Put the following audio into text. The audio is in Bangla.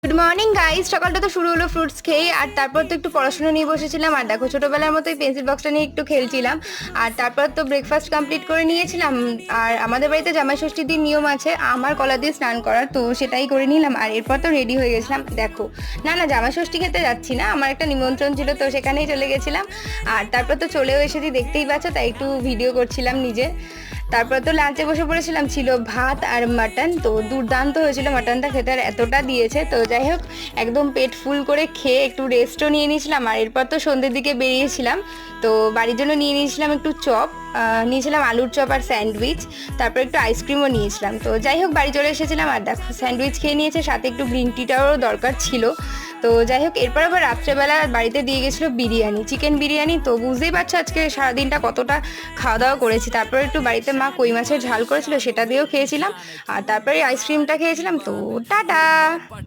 Good morning guys. সকালটা তো শুরু হলো ফ্রুটস খেয়ে, আর তারপর তো একটু পড়াশোনা নিয়ে বসেছিলাম। আর দেখো ছোটোবেলার মতোই পেন্সিল বক্সটা নিয়ে একটু খেলছিলাম। আর তারপর তো ব্রেকফাস্ট কমপ্লিট করে নিয়েছিলাম। আর আমাদের বাড়িতে জামাই ষষ্ঠীর দিন নিয়ম আছে আমার কলা দিয়ে স্নান করার, তো সেটাই করে নিলাম। আর এরপর তো রেডি হয়ে গেছিলাম। দেখো, না জামাই ষষ্ঠী খেতে যাচ্ছি না, আমার একটা নিমন্ত্রণ ছিল, তো সেখানেই চলে গেছিলাম। আর তারপর তো চলেও এসেছি, দেখতেই পাচ্ছ, তাই একটু ভিডিও করছিলাম নিজে। তারপর তো লাঞ্চে বসে পড়েছিলাম, ছিল ভাত আর মাটন। তো দুর্দান্ত হয়েছিল মাটনটা খেতে, আর এতটা দিয়েছে। তো যাই হোক, একদম পেট ফুল করে খেয়ে একটু রেস্টও নিয়ে নিয়েছিলাম। আর এরপর তো সন্ধ্যের দিকে বেরিয়েছিলাম। তো বাড়ির জন্য নিয়ে নিয়েছিলাম একটু চপ, নিয়েছিলাম আলুর চপ আর স্যান্ডউইচ। তারপর একটু আইসক্রিমও নিয়েছিলাম। তো যাই হোক, বাড়ি চলে এসেছিলাম। আর দেখো, স্যান্ডউইচ খেয়ে নিয়েছে, সাথে একটু গ্রিন টিটাও দরকার ছিল। তো যাই হোক, এরপর আবার রাত্রেবেলা বাড়িতে দিয়ে গেছিলো বিরিয়ানি, চিকেন বিরিয়ানি। তো বুঝতেই পারছো আজকে সারাদিনটা কতটা খাওয়া দাওয়া করেছি। তারপর একটু বাড়িতে মা কই মাছের ঝাল করেছিল, সেটা দিয়েও খেয়েছিলাম। আর তারপরে আইসক্রিমটা খেয়েছিলাম। তো টাটা।